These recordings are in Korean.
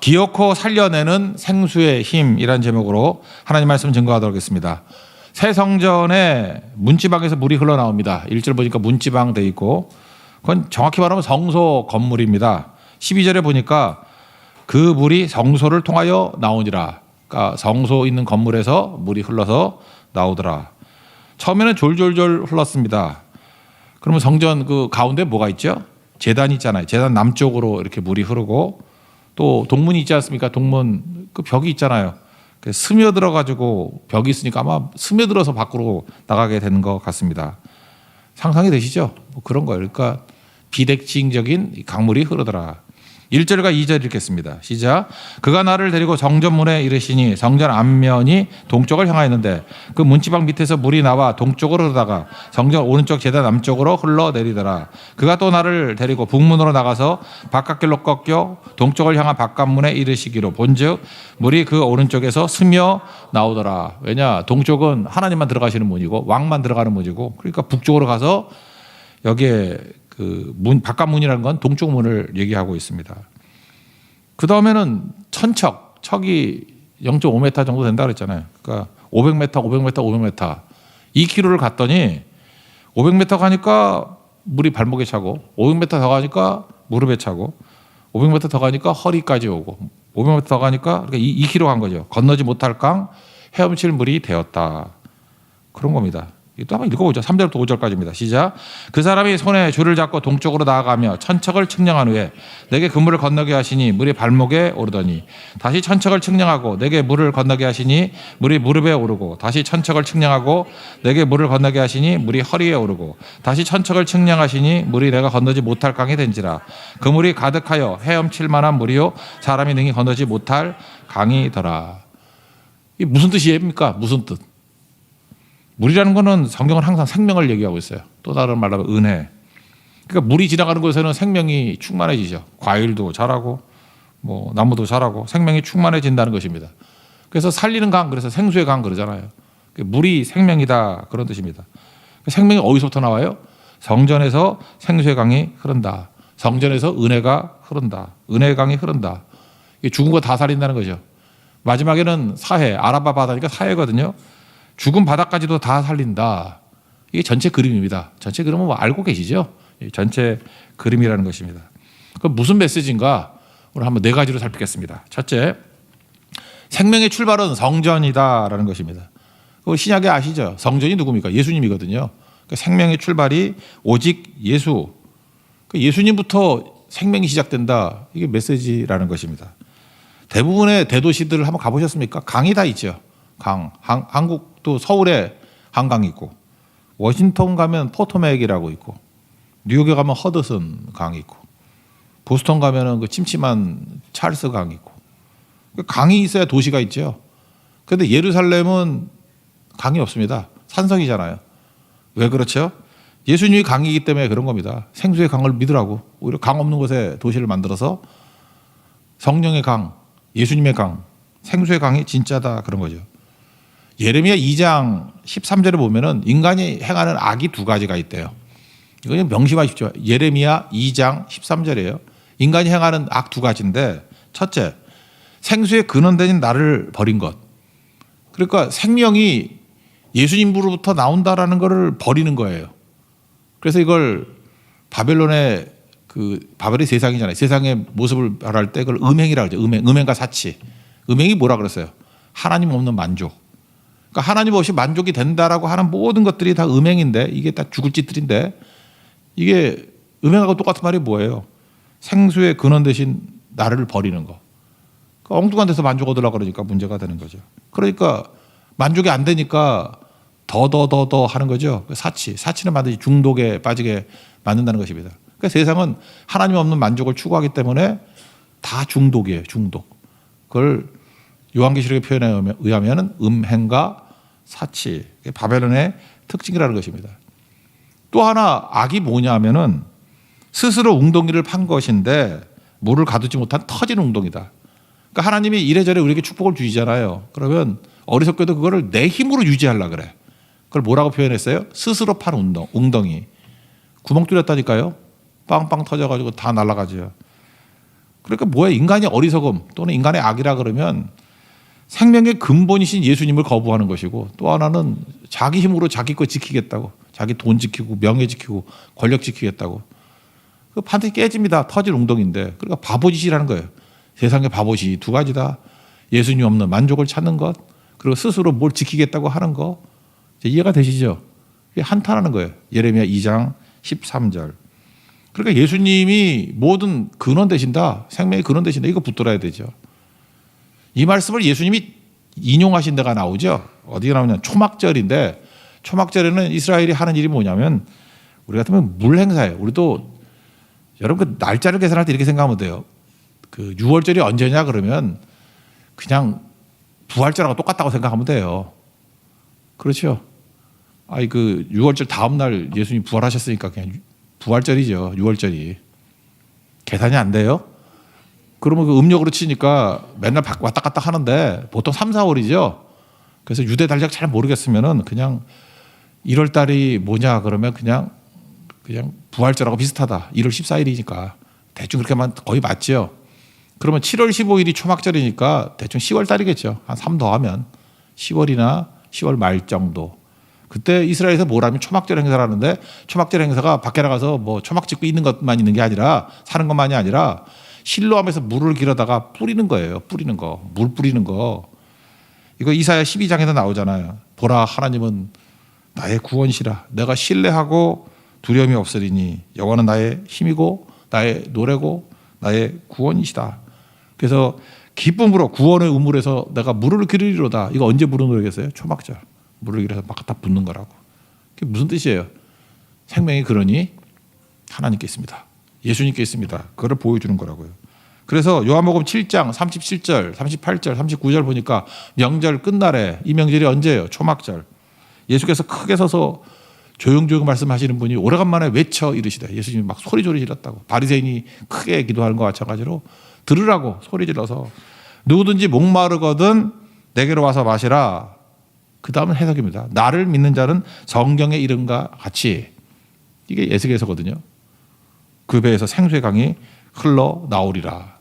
기어코 살려내는 생수의 힘이라는 제목으로 하나님 말씀 증거하도록 하겠습니다. 새 성전에 문지방에서 물이 흘러나옵니다. 1절 보니까 문지방 돼 있고 그건 정확히 말하면 성소 건물입니다. 12절에 보니까 그 물이 성소를 통하여 나오니라. 그러니까 성소 있는 건물에서 물이 흘러서 나오더라. 처음에는 졸졸졸 흘렀습니다. 그러면 성전 그 가운데 뭐가 있죠? 제단이 있잖아요. 제단 남쪽으로 이렇게 물이 흐르고 또 동문이 있지 않습니까? 동문 그 벽이 있잖아요. 스며들어 가지고 벽이 있으니까 아마 스며들어서 밖으로 나가게 되는 것 같습니다. 상상이 되시죠? 뭐 그런 거예요. 그러니까 비대칭적인 강물이 흐르더라. 1절과 2절 읽겠습니다. 시작. 그가 나를 데리고 성전문에 이르시니 성전 앞면이 동쪽을 향하였는데 그 문지방 밑에서 물이 나와 동쪽으로 흐르다가 성전 오른쪽 제단 남쪽으로 흘러내리더라. 그가 또 나를 데리고 북문으로 나가서 바깥길로 꺾여 동쪽을 향한 바깥문에 이르시기로 본즉 물이 그 오른쪽에서 스며 나오더라. 왜냐? 동쪽은 하나님만 들어가시는 문이고 왕만 들어가는 문이고 그러니까 북쪽으로 가서 여기에 그 문, 바깥문이라는 건 동쪽 문을 얘기하고 있습니다. 그 다음에는 천척, 척이 0.5m 정도 된다 그랬잖아요. 그러니까 500m, 500m, 500m 2km를 갔더니 500m 가니까 물이 발목에 차고 500m 더 가니까 무릎에 차고 500m 더 가니까 허리까지 오고 500m 더 가니까 그러니까 2km 간 거죠. 건너지 못할 강 헤엄칠 물이 되었다. 그런 겁니다. 또 한번 읽어보죠. 3절부터 5절까지입니다. 시작. 그 사람이 손에 줄을 잡고 동쪽으로 나아가며 천척을 측량한 후에 내게 그 물을 건너게 하시니 물이 발목에 오르더니 다시 천척을 측량하고 내게 물을 건너게 하시니 물이 무릎에 오르고 다시 천척을 측량하고 내게 물을 건너게 하시니 물이 허리에 오르고 다시 천척을 측량하시니 물이 내가 건너지 못할 강이 된지라. 그 물이 가득하여 헤엄칠 만한 물이요 사람이 능히 건너지 못할 강이더라. 이게 무슨 뜻입니까? 무슨 뜻? 물이라는 거는 성경은 항상 생명을 얘기하고 있어요. 또 다른 말로 하면 은혜. 그러니까 물이 지나가는 곳에는 생명이 충만해지죠. 과일도 자라고 뭐 나무도 자라고 생명이 충만해진다는 것입니다. 그래서 살리는 강, 그래서 생수의 강 그러잖아요. 물이 생명이다 그런 뜻입니다. 생명이 어디서부터 나와요? 성전에서 생수의 강이 흐른다. 성전에서 은혜가 흐른다. 은혜의 강이 흐른다. 죽은 거 다 살린다는 거죠. 마지막에는 사해, 아라바 바다니까 사해거든요. 죽은 바다까지도 다 살린다. 이게 전체 그림입니다. 전체 그림은 뭐 알고 계시죠? 전체 그림이라는 것입니다. 그럼 무슨 메시지인가? 오늘 한번 4가지로 살피겠습니다. 첫째, 생명의 출발은 성전이다라는 것입니다. 신약에 아시죠? 성전이 누굽니까? 예수님이거든요. 그러니까 생명의 출발이 오직 예수. 예수님부터 생명이 시작된다. 이게 메시지라는 것입니다. 대부분의 대도시들을 한번 가보셨습니까? 강이 다 있죠. 한국도 서울에 한강이 있고 워싱턴 가면 포토맥이라고 있고 뉴욕에 가면 허드슨 강이 있고 보스턴 가면은 그 침침한 찰스 강이 있고 강이 있어야 도시가 있죠. 그런데 예루살렘은 강이 없습니다. 산성이잖아요. 왜 그렇죠? 예수님이 강이기 때문에 그런 겁니다. 생수의 강을 믿으라고. 오히려 강 없는 곳에 도시를 만들어서 성령의 강, 예수님의 강, 생수의 강이 진짜다 그런 거죠. 예레미야 2장 13절에 보면은 인간이 행하는 악이 2가지가 있대요. 이거 명심하십시오. 예레미야 2장 13절이에요. 인간이 행하는 악 2가지인데 첫째, 생수의 근원된 나를 버린 것. 그러니까 생명이 예수님으로부터 나온다라는 것을 버리는 거예요. 그래서 이걸 바벨론의 바벨이 세상이잖아요. 세상의 모습을 말할 때 그걸 음행이라고 하죠. 음행과 사치. 음행이 뭐라 그랬어요? 하나님 없는 만족. 그러니까 하나님 없이 만족이 된다라고 하는 모든 것들이 다 음행인데 이게 다 죽을 짓들인데 이게 음행하고 똑같은 말이 뭐예요? 생수의 근원 대신 나를 버리는 거. 그러니까 엉뚱한 데서 만족 얻으려고 그러니까 문제가 되는 거죠. 그러니까 만족이 안 되니까 더 하는 거죠. 사치는 반드시 중독에 빠지게 만든다는 것입니다. 그러니까 세상은 하나님 없는 만족을 추구하기 때문에 다 중독이에요. 중독. 그걸 요한계시록의 표현에 의하면 음행과 사치, 바벨론의 특징이라는 것입니다. 또 하나 악이 뭐냐면은 스스로 웅덩이를 판 것인데 물을 가두지 못한 터진 웅덩이다. 그러니까 하나님이 이래저래 우리에게 축복을 주시잖아요. 그러면 어리석게도 그거를 내 힘으로 유지하려고 그래. 그걸 뭐라고 표현했어요? 스스로 판 웅덩이. 구멍 뚫렸다니까요. 빵빵 터져가지고 다 날아가죠. 그러니까 뭐야, 인간이 어리석음 또는 인간의 악이라 그러면 생명의 근본이신 예수님을 거부하는 것이고, 또 하나는 자기 힘으로 자기 거 지키겠다고, 자기 돈 지키고 명예 지키고 권력 지키겠다고. 그 반드시 깨집니다. 터질 웅덩이인데. 그러니까 바보짓이라는 거예요. 세상의 바보짓 두 가지다. 예수님 없는 만족을 찾는 것, 그리고 스스로 뭘 지키겠다고 하는 거. 이해가 되시죠? 이게 한탄하는 거예요. 예레미야 2장 13절. 그러니까 예수님이 모든 근원 되신다, 생명의 근원 되신다, 이거 붙들어야 되죠. 이 말씀을 예수님이 인용하신 데가 나오죠. 어디가 나오냐, 초막절인데, 초막절에는 이스라엘이 하는 일이 뭐냐면, 우리 같으면 물 행사예요. 우리도 여러분 그 날짜를 계산할 때 이렇게 생각하면 돼요. 그 6월절이 언제냐 그러면 그냥 부활절하고 똑같다고 생각하면 돼요. 그렇죠? 아이 그 6월절 다음 날 예수님 부활하셨으니까 그냥 부활절이죠. 6월절이. 계산이 안 돼요? 그러면 그 음력으로 치니까 맨날 왔다 갔다 하는데 보통 3, 4월이죠. 그래서 유대 달력 잘 모르겠으면은 그냥 1월 달이 뭐냐 그러면 그냥 부활절하고 비슷하다. 1월 14일이니까 대충 그렇게만 거의 맞죠. 그러면 7월 15일이 초막절이니까 대충 10월 달이겠죠. 한 3 더하면 10월이나 10월 말 정도. 그때 이스라엘에서 뭘 하면 초막절 행사를 하는데, 초막절 행사가 밖에 나가서 뭐 초막 짓고 있는 것만 있는 게 아니라, 사는 것만이 아니라 실로암에서 물을 길어다가 뿌리는 거예요. 뿌리는 거. 물 뿌리는 거. 이거 이사야 12장에도 나오잖아요. 보라, 하나님은 나의 구원이시라. 내가 신뢰하고 두려움이 없으리니 여호와는 나의 힘이고 나의 노래고 나의 구원이시다. 그래서 기쁨으로 구원의 우물에서 내가 물을 기르리로다. 이거 언제 부르는 노래겠어요? 초막절. 물을 기르서 막 갖다 붓는 거라고. 그게 무슨 뜻이에요? 생명이 그러니 하나님께 있습니다. 예수님께 있습니다. 그걸 보여주는 거라고요. 그래서 요한복음 7장 37절, 38절, 39절 보니까 명절 끝날에, 이 명절이 언제예요? 초막절. 예수께서 크게 서서 조용조용 말씀하시는 분이 오래간만에 외쳐 이르시되, 예수님이 막 소리조리 질렀다고. 바리새인이 크게 기도하는 것과 마찬가지로 들으라고 소리 질러서, 누구든지 목마르거든 내게로 와서 마시라. 그 다음은 해석입니다. 나를 믿는 자는 성경의 이름과 같이, 이게 에스겔서거든요. 그 배에서 생수의 강이 흘러나오리라.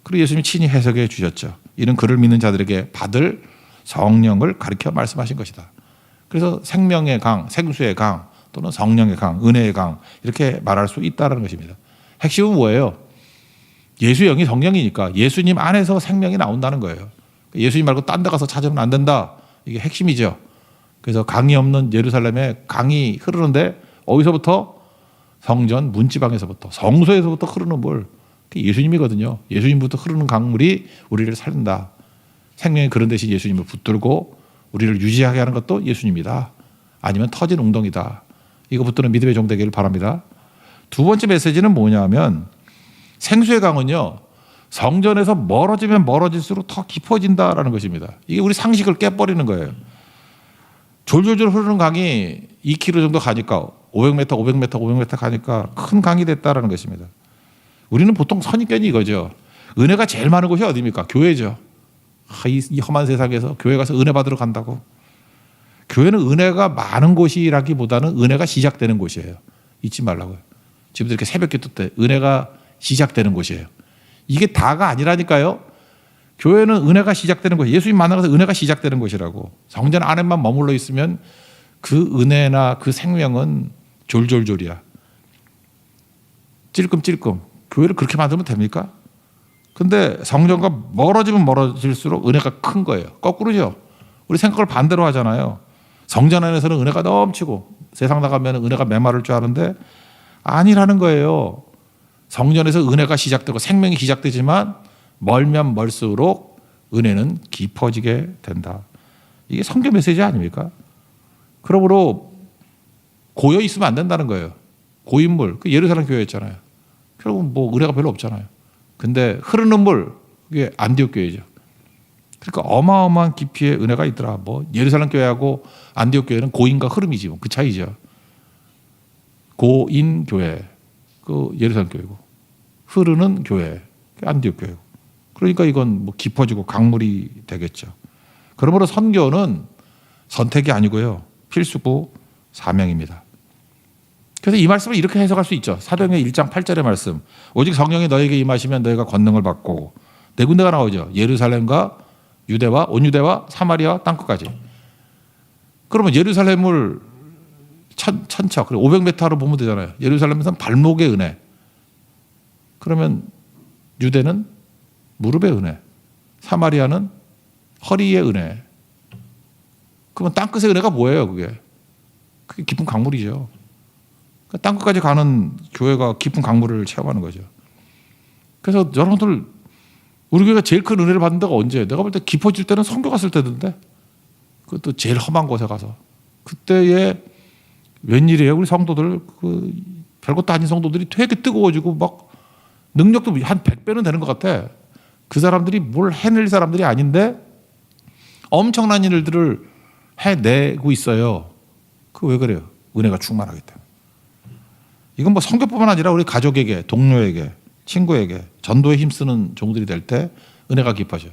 그리고 예수님이 친히 해석해 주셨죠. 이는 그를 믿는 자들에게 받을 성령을 가리켜 말씀하신 것이다. 그래서 생명의 강, 생수의 강, 또는 성령의 강, 은혜의 강, 이렇게 말할 수 있다는 것입니다. 핵심은 뭐예요? 예수의 영이 성령이니까 예수님 안에서 생명이 나온다는 거예요. 예수님 말고 딴 데 가서 찾으면 안 된다. 이게 핵심이죠. 그래서 강이 없는 예루살렘에 강이 흐르는데, 어디서부터? 성전 문지방에서부터, 성소에서부터 흐르는 물. 그게 예수님이거든요. 예수님부터 흐르는 강물이 우리를 살린다. 생명의 그런 대신 예수님을 붙들고 우리를 유지하게 하는 것도 예수님이다. 아니면 터진 웅덩이다. 이거 붙드는 믿음의 종 되기를 바랍니다. 두 번째 메시지는 뭐냐면, 생수의 강은요, 성전에서 멀어지면 멀어질수록 더 깊어진다라는 것입니다. 이게 우리 상식을 깨버리는 거예요. 졸졸졸 흐르는 강이 2km 정도 가니까 500m, 500m, 500m 가니까 큰 강이 됐다라는 것입니다. 우리는 보통 선입견이 이거죠. 은혜가 제일 많은 곳이 어디입니까? 교회죠. 이 험한 세상에서 교회 가서 은혜 받으러 간다고. 교회는 은혜가 많은 곳이라기보다는 은혜가 시작되는 곳이에요. 잊지 말라고요. 지금도 이렇게 새벽기도 때 은혜가 시작되는 곳이에요. 이게 다가 아니라니까요. 교회는 은혜가 시작되는 곳이에요. 예수님 만나서 은혜가 시작되는 곳이라고. 성전 안에만 머물러 있으면 그 은혜나 그 생명은 졸졸졸이야. 찔끔찔끔. 교회를 그렇게 만들면 됩니까? 근데 성전과 멀어지면 멀어질수록 은혜가 큰 거예요. 거꾸로죠. 우리 생각을 반대로 하잖아요. 성전 안에서는 은혜가 넘치고 세상 나가면 은혜가 메마를 줄 아는데 아니라는 거예요. 성전에서 은혜가 시작되고 생명이 시작되지만 멀면 멀수록 은혜는 깊어지게 된다. 이게 성경 메시지 아닙니까? 그러므로 고여 있으면 안 된다는 거예요. 고인물, 그 예루살렘 교회였잖아요. 결국 뭐 은혜가 별로 없잖아요. 근데 흐르는 물, 그게 안디옥 교회죠. 그러니까 어마어마한 깊이의 은혜가 있더라. 뭐 예루살렘 교회하고 안디옥 교회는 고인과 흐름이지 뭐 그 차이죠. 고인 교회, 그 예루살렘 교회고, 흐르는 교회, 안디옥 교회고. 그러니까 이건 뭐 깊어지고 강물이 되겠죠. 그러므로 선교는 선택이 아니고요, 필수고 사명입니다. 그래서 이 말씀을 이렇게 해석할 수 있죠. 사도행전 1장 8절의 말씀. 오직 성령이 너에게 임하시면 너희가 권능을 받고, 네 군데가 나오죠. 예루살렘과 유대와 온유대와 사마리아 땅끝까지. 그러면 예루살렘을 천척 500m로 보면 되잖아요. 예루살렘에서는 발목의 은혜. 그러면 유대는 무릎의 은혜, 사마리아는 허리의 은혜. 그러면 땅끝의 은혜가 뭐예요? 그게 깊은 강물이죠. 그러니까 땅끝까지 가는 교회가 깊은 강물을 체험하는 거죠. 그래서 여러분들, 우리 교회가 제일 큰 은혜를 받는 데가 언제예요? 내가 볼 때 깊어질 때는 선교 갔을 때던데. 그것도 제일 험한 곳에 가서. 그때에 웬일이에요? 우리 성도들, 별것도 아닌 성도들이 되게 뜨거워지고 막 능력도 한 100배는 되는 것 같아. 그 사람들이 뭘 해낼 사람들이 아닌데 엄청난 일들을 해내고 있어요. 그 왜 그래요? 은혜가 충만하기 때문에. 이건 뭐 성교뿐만 아니라 우리 가족에게, 동료에게, 친구에게 전도에 힘쓰는 종들이 될 때 은혜가 깊어져요.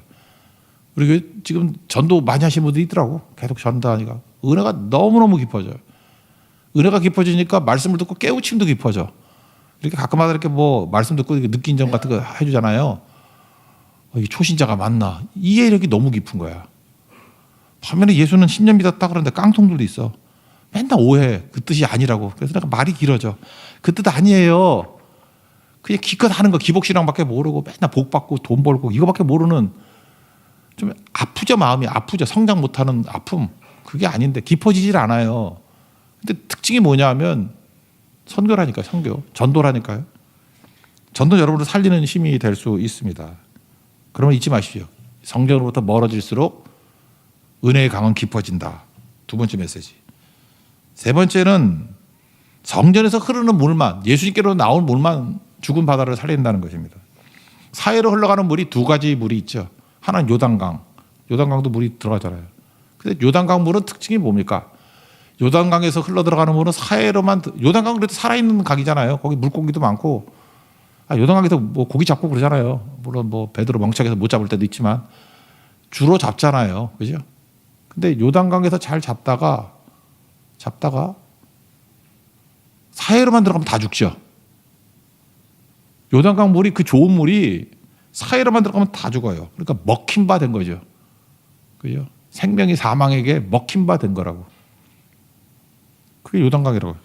우리 지금 전도 많이 하시는 분들이 있더라고. 계속 전도하니까 은혜가 너무너무 깊어져요. 은혜가 깊어지니까 말씀을 듣고 깨우침도 깊어져. 이렇게 가끔마다 이렇게 뭐 말씀 듣고 느낀 점 같은 거 해주잖아요. 이 초신자가 맞나? 이해력이 너무 깊은 거야. 반면에 예수는 10년 믿었다 그러는데 깡통들도 있어. 맨날 오해, 그 뜻이 아니라고. 그래서 내가 말이 길어져. 그 뜻 아니에요. 그냥 기껏 하는 거, 기복신앙밖에 모르고 맨날 복 받고 돈 벌고 이거밖에 모르는, 좀 아프죠. 마음이 아프죠. 성장 못하는 아픔. 그게 아닌데 깊어지질 않아요. 근데 특징이 뭐냐 하면 선교라니까요. 선교. 전도라니까요. 전도 여러분을 살리는 힘이 될 수 있습니다. 그러면 잊지 마십시오. 성경으로부터 멀어질수록 은혜의 강은 깊어진다. 두 번째 메시지. 세 번째는 성전에서 흐르는 물만, 예수님께로 나온 물만 죽은 바다를 살린다는 것입니다. 사해로 흘러가는 물이 두 가지 물이 있죠. 하나는 요단강. 요단강도 물이 들어가잖아요. 근데 요단강 물은 특징이 뭡니까? 요단강에서 흘러 들어가는 물은 사해로만, 요단강은 그래도 살아있는 강이잖아요. 거기 물고기도 많고, 요단강에서 뭐 고기 잡고 그러잖아요. 물론 뭐 배들로 멍청해서 못 잡을 때도 있지만 주로 잡잖아요. 그죠? 근데 요단강에서 잘 잡다가 사해로만 들어가면 다 죽죠. 요단강 물이, 그 좋은 물이 사해로만 들어가면 다 죽어요. 그러니까 먹힌 바 된 거죠. 그죠? 생명이 사망에게 먹힌 바 된 거라고. 그게 요단강이라고.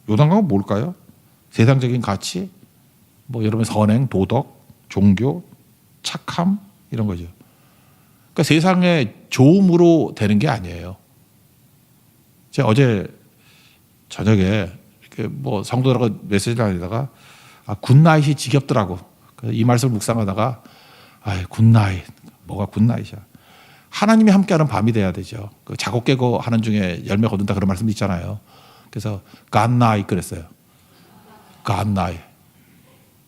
요단강은 뭘까요? 세상적인 가치, 뭐 여러분 선행, 도덕, 종교, 착함 이런 거죠. 그러니까 세상의 좋음으로 되는 게 아니에요. 제가 어제 저녁에 이렇게 뭐 성도들하고 메시지를 하다가 굿나잇이 지겹더라고. 그래서 이 말씀을 묵상하다가 굿나잇, 뭐가 굿나잇이야. 하나님이 함께하는 밤이 돼야 되죠. 그 자고 깨고 하는 중에 열매 거둔다 그런 말씀 있잖아요. 그래서 God night 그랬어요. God night.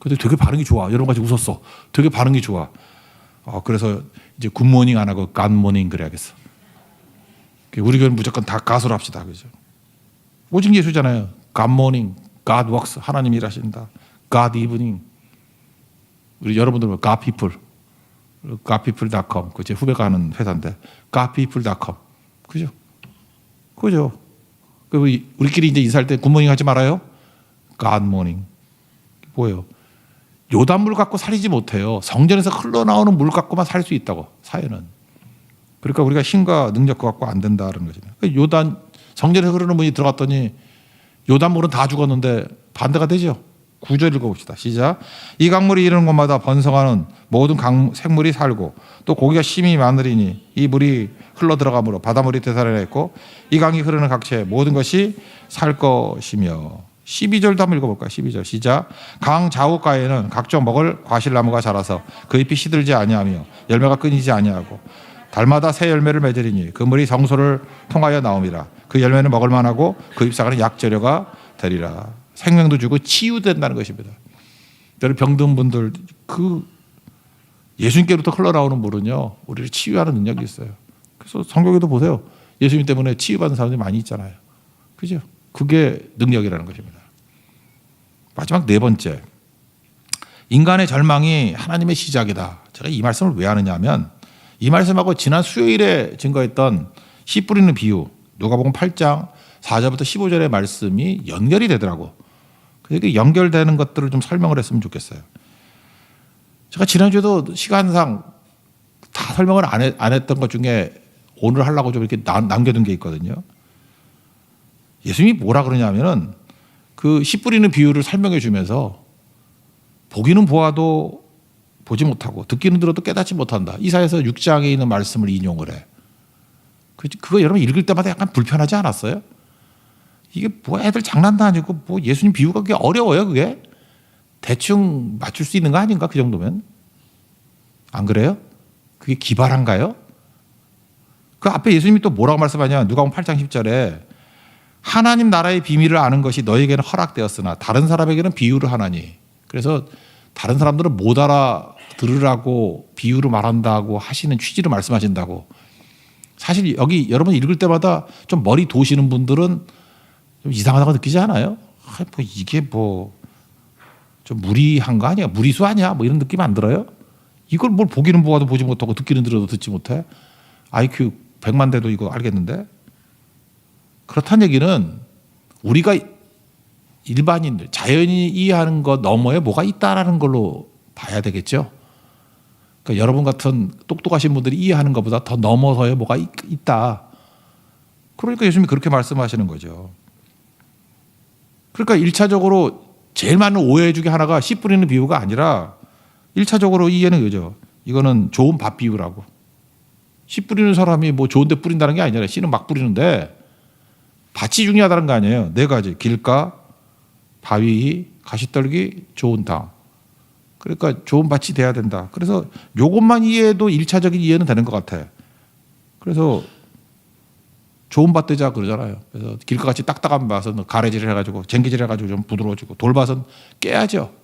근데 되게 반응이 좋아. 여러분 같이 웃었어. 되게 반응이 좋아. 그래서 이제 굿모닝 안 하고 갓모닝 그래야겠어. 우리 교회는 무조건 다 가수로 합시다. 그죠? 오직 예수잖아요. 갓모닝, God works. 하나님이 일하신다. God evening. 우리 여러분들 God people. godpeople.com. 그 제 후배가 하는 회사인데 godpeople.com. 그죠? 그죠? 우리끼리 이제 인사할 때 굿모닝 하지 말아요. 갓모닝. 뭐예요? 요단물 갖고 살리지 못해요. 성전에서 흘러나오는 물 갖고만 살 수 있다고, 사회는. 그러니까 우리가 힘과 능력 갖고 안 된다는 거죠. 요단, 성전에서 흐르는 물이 들어갔더니 요단물은 다 죽었는데 반대가 되죠. 9절 읽어봅시다. 시작. 이 강물이 이르는 곳마다 번성하는 모든 생물이 살고 또 고기가 심히 많으리니 이 물이 흘러 들어가므로 바닷물이 되살아냈고 이 강이 흐르는 각처에 모든 것이 살 것이며. 12절도 한번 읽어볼까요? 12절 시작. 강 좌우가에는 각종 먹을 과실나무가 자라서 그 잎이 시들지 아니하며 열매가 끊이지 아니하고 달마다 새 열매를 맺으리니 그 물이 성소를 통하여 나옴이라. 그 열매는 먹을 만하고 그 잎사귀는 약재료가 되리라. 생명도 주고 치유된다는 것입니다. 여러분 병든 분들, 그 예수님께로부터 흘러나오는 물은요 우리를 치유하는 능력이 있어요. 그래서 성경에도 보세요. 예수님 때문에 치유받은 사람들이 많이 있잖아요. 그죠? 그게 능력이라는 것입니다. 마지막 네 번째, 인간의 절망이 하나님의 시작이다. 제가 이 말씀을 왜 하느냐 하면 이 말씀하고 지난 수요일에 증거했던 씨 뿌리는 비유, 누가복음 8장 4절부터 15절의 말씀이 연결이 되더라고. 그게 연결되는 것들을 좀 설명을 했으면 좋겠어요. 제가 지난주에도 시간상 다 설명을 안 했던 것 중에 오늘 하려고 좀 이렇게 남겨둔 게 있거든요. 예수님이 뭐라 그러냐면은 그 씨 뿌리는 비유를 설명해 주면서 보기는 보아도 보지 못하고 듣기는 들어도 깨닫지 못한다. 이사야서 6장에 있는 말씀을 인용을 해. 그거 여러분 읽을 때마다 약간 불편하지 않았어요? 이게 뭐 애들 장난도 아니고 뭐 예수님 비유가 그게 어려워요, 그게? 대충 맞출 수 있는 거 아닌가, 그 정도면? 안 그래요? 그게 기발한가요? 그 앞에 예수님이 또 뭐라고 말씀하냐? 누가복음 8장 10절에 하나님 나라의 비밀을 아는 것이 너에게는 허락되었으나 다른 사람에게는 비유를 하나니. 그래서 다른 사람들은 못 알아들으라고 비유로 말한다고 하시는 취지로 말씀하신다고. 사실 여기 여러분 읽을 때마다 좀 머리 도시는 분들은 좀 이상하다고 느끼지 않아요? 뭐 이게 뭐 좀 무리한 거 아니야? 무리수 아니야? 뭐 이런 느낌 안 들어요? 이걸 뭘 보기는 보아도 보지 못하고 듣기는 들어도 듣지 못해? IQ 100만 대도 이거 알겠는데? 그렇다는 얘기는 우리가 일반인들, 자연이 이해하는 것 너머에 뭐가 있다라는 걸로 봐야 되겠죠. 그러니까 여러분 같은 똑똑하신 분들이 이해하는 것보다 더 넘어서야 뭐가 있다. 그러니까 예수님이 그렇게 말씀하시는 거죠. 그러니까 1차적으로 제일 많은 오해 중에 하나가 씨 뿌리는 비유가 아니라 1차적으로 이해는 그죠. 이거는 좋은 밭 비유라고. 씨 뿌리는 사람이 뭐 좋은 데 뿌린다는 게 아니라 씨는 막 뿌리는데 밭이 중요하다는 거 아니에요. 네 가지. 길가, 바위, 가시떨기, 좋은 땅. 그러니까 좋은 밭이 돼야 된다. 그래서 이것만 이해해도 1차적인 이해는 되는 것 같아. 그래서 좋은 밭 되자 그러잖아요. 그래서 길가같이 딱딱한 밭은 가래질 해가지고 쟁기질 해가지고 좀 부드러워지고 돌밭은 깨야죠.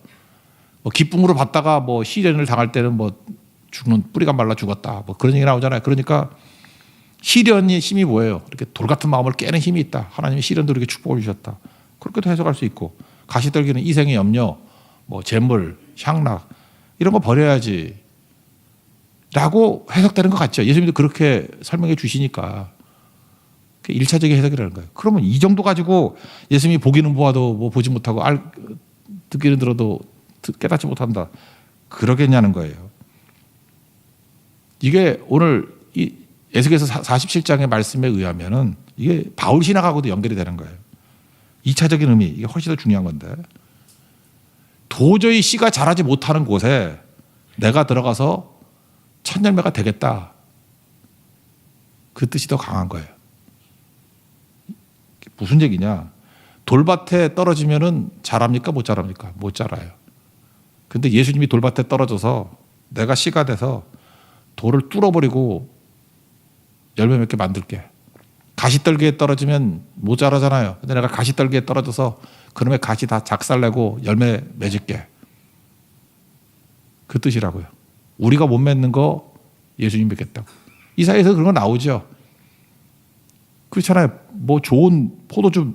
뭐 기쁨으로 받다가 뭐 시련을 당할 때는 뭐 죽는 뿌리가 말라 죽었다. 뭐 그런 얘기 나오잖아요. 그러니까 시련의 힘이 뭐예요? 이렇게 돌 같은 마음을 깨는 힘이 있다. 하나님이 시련도 이렇게 축복을 주셨다. 그렇게도 해석할 수 있고 가시떨기는 이생의 염려, 뭐 재물, 향락 이런 거 버려야지 라고 해석되는 것 같죠. 예수님도 그렇게 설명해 주시니까 1차적인 해석이라는 거예요. 그러면 이 정도 가지고 예수님이 보기는 보아도 뭐 보지 못하고 듣기는 들어도 깨닫지 못한다. 그러겠냐는 거예요. 이게 오늘 이 에스겔서 47장의 말씀에 의하면은 이게 바울 신학하고도 연결이 되는 거예요. 2차적인 의미, 이게 훨씬 더 중요한 건데 도저히 씨가 자라지 못하는 곳에 내가 들어가서 첫 열매가 되겠다. 그 뜻이 더 강한 거예요. 무슨 얘기냐? 돌밭에 떨어지면은 자랍니까? 못 자랍니까? 못 자라요. 근데 예수님이 돌밭에 떨어져서 내가 씨가 돼서 돌을 뚫어버리고 열매 몇 개 만들게. 가시떨기에 떨어지면 못 자라잖아요. 근데 내가 가시떨기에 떨어져서 그놈의 가시 다 작살내고 열매 맺을게. 그 뜻이라고요. 우리가 못 맺는 거 예수님 맺겠다고. 이사야에서 그런 거 나오죠. 그렇잖아요. 뭐 좋은 포도주,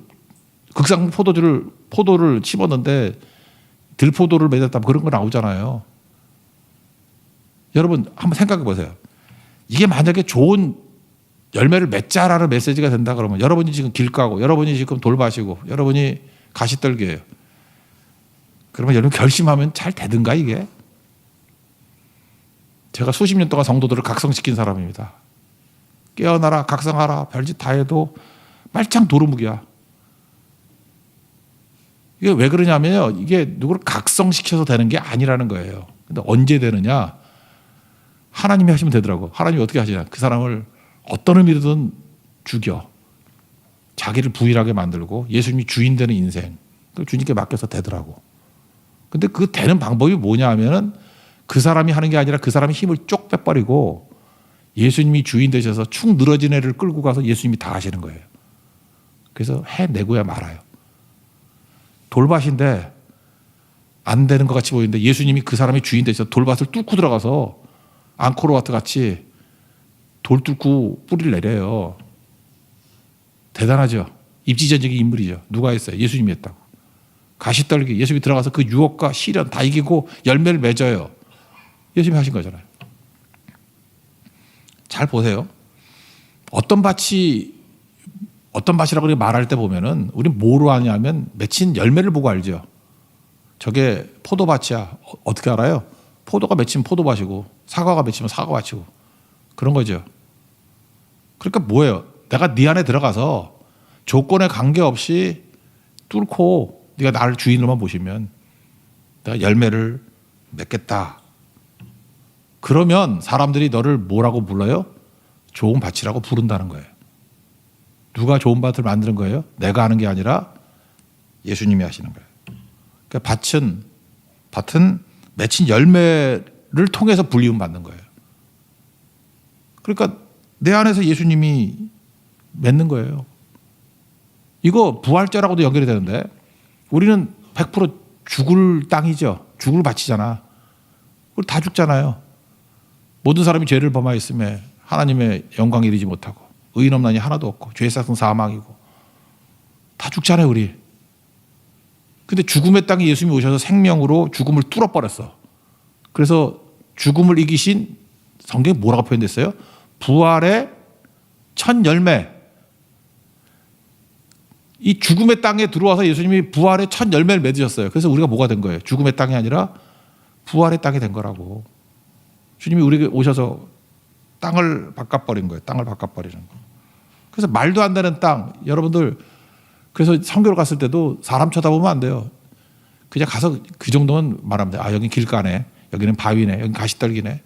극상 포도를 심었는데 들포도를 맺었다. 그런 거 나오잖아요. 여러분 한번 생각해 보세요. 이게 만약에 좋은 열매를 맺자라는 메시지가 된다 그러면 여러분이 지금 길가고 여러분이 지금 돌밭이고 여러분이 가시떨기예요. 그러면 여러분 결심하면 잘 되든가 이게? 제가 수십 년 동안 성도들을 각성시킨 사람입니다. 깨어나라 각성하라 별짓 다 해도 말짱 도루묵이야. 이게 왜 그러냐면요. 이게 누구를 각성시켜서 되는 게 아니라는 거예요. 근데 언제 되느냐? 하나님이 하시면 되더라고. 하나님이 어떻게 하시냐? 그 사람을 어떤 의미로든 죽여. 자기를 부인하게 만들고 예수님이 주인 되는 인생. 그걸 주님께 맡겨서 되더라고. 근데 그 되는 방법이 뭐냐 하면은 그 사람이 하는 게 아니라 그 사람의 힘을 쪽 빼버리고 예수님이 주인 되셔서 축 늘어진 애를 끌고 가서 예수님이 다 하시는 거예요. 그래서 해내고야 말아요. 돌밭인데 안 되는 것 같이 보이는데 예수님이 그 사람이 주인 되셔서 돌밭을 뚫고 들어가서 앙코르와트 같이 돌 뚫고 뿌리를 내려요. 대단하죠. 입지전적인 인물이죠. 누가 했어요? 예수님이 했다고. 가시떨기 예수님이 들어가서 그 유혹과 시련 다 이기고 열매를 맺어요. 예수님이 하신 거잖아요. 잘 보세요. 어떤 밭이라고 말할 때 보면은 우리 뭐로 하냐면 맺힌 열매를 보고 알죠. 저게 포도밭이야. 어떻게 알아요? 포도가 맺히면 포도밭이고 사과가 맺히면 사과밭이고 그런 거죠. 그러니까 뭐예요? 내가 네 안에 들어가서 조건에 관계없이 뚫고 네가 나를 주인으로만 보시면 내가 열매를 맺겠다. 그러면 사람들이 너를 뭐라고 불러요? 좋은 밭이라고 부른다는 거예요. 누가 좋은 밭을 만드는 거예요? 내가 하는 게 아니라 예수님이 하시는 거예요. 그러니까 밭은 맺힌 열매를 통해서 불리움 받는 거예요. 그러니까 내 안에서 예수님이 맺는 거예요. 이거 부활절하고도 연결이 되는데 우리는 100% 죽을 땅이죠. 죽을 밭이잖아. 우리 다 죽잖아요. 모든 사람이 죄를 범하였음에 하나님의 영광에 이르지 못하고 의인 없나니 하나도 없고 죄의 싹은 사망이고 다 죽잖아요 우리. 근데 죽음의 땅에 예수님이 오셔서 생명으로 죽음을 뚫어버렸어. 그래서 죽음을 이기신 성경에 뭐라고 표현됐어요? 부활의 첫 열매. 이 죽음의 땅에 들어와서 예수님이 부활의 첫 열매를 맺으셨어요. 그래서 우리가 뭐가 된 거예요? 죽음의 땅이 아니라 부활의 땅이 된 거라고. 주님이 우리에게 오셔서 땅을 바꿔버린 거예요. 땅을 바꿔버리는 거. 그래서 말도 안 되는 땅. 여러분들 그래서 선교를 갔을 때도 사람 쳐다보면 안 돼요. 그냥 가서 그 정도는 말하면 돼요. 아, 여긴 길가네. 여기는 바위네. 여긴 가시떨기네.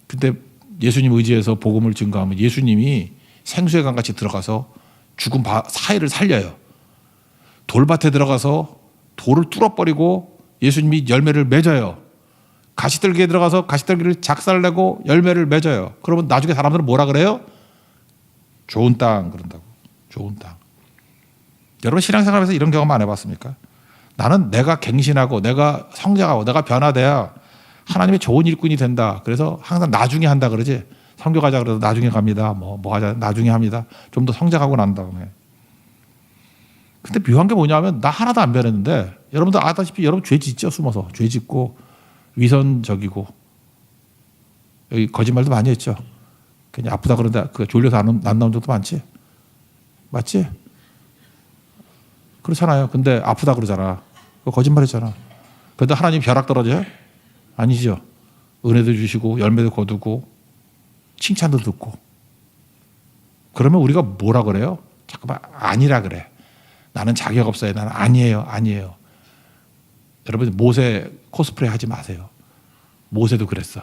근데 예수님 의지해서 복음을 증거하면 예수님이 생수의 강같이 들어가서 죽은 사이를 살려요. 돌밭에 들어가서 돌을 뚫어버리고 예수님이 열매를 맺어요. 가시떨기에 들어가서 가시떨기를 작살내고 열매를 맺어요. 그러면 나중에 사람들은 뭐라 그래요? 좋은 땅 그런다고. 좋은 땅. 여러분 신앙생활에서 이런 경험 안 해봤습니까? 나는 내가 갱신하고 내가 성장하고 내가 변화돼야 하나님의 좋은 일꾼이 된다. 그래서 항상 나중에 한다 그러지. 선교 가자 그래도 나중에 갑니다. 뭐 하자 나중에 합니다. 좀 더 성장하고 난 다음에. 근데 묘한 게 뭐냐면 나 하나도 안 변했는데 여러분들 아다시피 여러분 죄 짓죠. 숨어서. 죄 짓고 위선적이고 여기 거짓말도 많이 했죠. 그냥 아프다 그런데 그 졸려서 안 나온 적도 많지. 맞지? 그렇잖아요. 근데 아프다 그러잖아. 그거 거짓말했잖아. 그런데 하나님 벼락 떨어져요? 아니죠. 은혜도 주시고 열매도 거두고 칭찬도 듣고. 그러면 우리가 뭐라 그래요? 잠깐만 아니라 그래. 나는 자격 없어요. 나는 아니에요. 아니에요. 여러분 모세 코스프레 하지 마세요. 모세도 그랬어.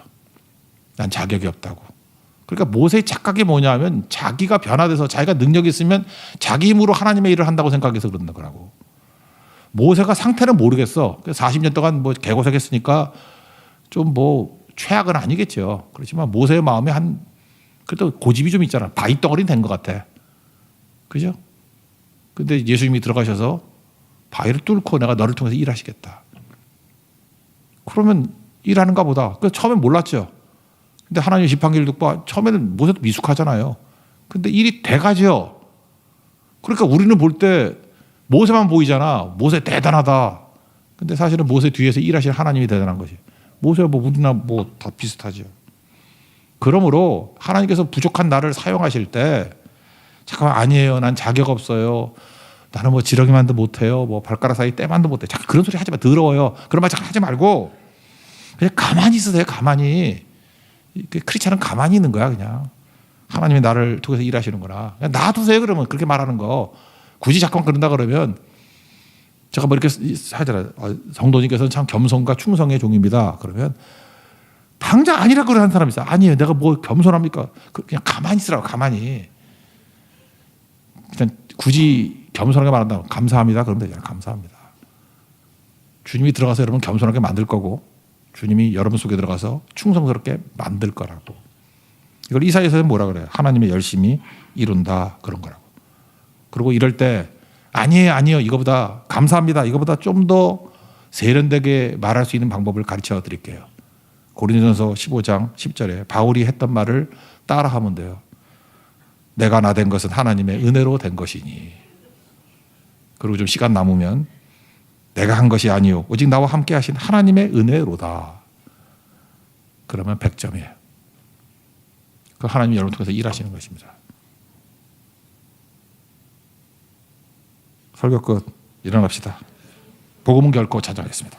난 자격이 없다고. 그러니까 모세의 착각이 뭐냐면 자기가 변화돼서 자기가 능력이 있으면 자기 힘으로 하나님의 일을 한다고 생각해서 그러는 거라고. 모세가 상태는 모르겠어. 40년 동안 뭐 개고생했으니까 좀 뭐 최악은 아니겠죠. 그렇지만 모세의 마음에 그래도 고집이 좀 있잖아. 바위덩어리 된 것 같아. 그죠? 근데 예수님이 들어가셔서 바위를 뚫고 내가 너를 통해서 일하시겠다. 그러면 일하는가 보다. 처음엔 몰랐죠. 근데 하나님 지팡이를 듣고 처음에는 모세도 미숙하잖아요. 근데 일이 돼가죠. 그러니까 우리는 볼 때 모세만 보이잖아. 모세 대단하다. 근데 사실은 모세 뒤에서 일하실 하나님이 대단한 것이. 모세가 뭐 우리나 뭐 다 비슷하죠. 그러므로 하나님께서 부족한 나를 사용하실 때 잠깐만 아니에요. 난 자격 없어요. 나는 뭐 지렁이만도 못해요. 뭐 발가락 사이 때만도 못해. 잠깐 그런 소리 하지 마. 더러워요. 그런 말 잠깐 하지 말고 그냥 가만히 있으세요. 가만히. 크리스찬은 가만히 있는 거야. 그냥 하나님이 나를 통해서 일하시는구나. 그냥 놔두세요. 그러면 그렇게 말하는 거. 굳이 잠깐 그런다 그러면 제가 뭐 이렇게 하잖아요. 성도님께서는 참 겸손과 충성의 종입니다. 그러면 당장 아니라 그러는 사람이 있어요. 아니에요. 내가 뭐 겸손합니까? 그냥 가만히 있으라고. 가만히. 그냥 굳이 겸손하게 말한다면 감사합니다. 그러면 되잖아요. 감사합니다. 주님이 들어가서 여러분 겸손하게 만들 거고 주님이 여러분 속에 들어가서 충성스럽게 만들 거라고. 이걸 이사야서는 뭐라 그래요? 하나님의 열심히 이룬다 그런 거라고. 그리고 이럴 때 아니에요. 이거보다 감사합니다. 이거보다 좀 더 세련되게 말할 수 있는 방법을 가르쳐 드릴게요. 고린도전서 15장 10절에 바울이 했던 말을 따라하면 돼요. 내가 나 된 것은 하나님의 은혜로 된 것이니. 그리고 좀 시간 남으면 내가 한 것이 아니요 오직 나와 함께 하신 하나님의 은혜로다. 그러면 100점이에요. 그 하나님이 여러분 통해서 일하시는 것입니다. 설교 끝. 일어납시다. 복음은 결코 찾아가겠습니다.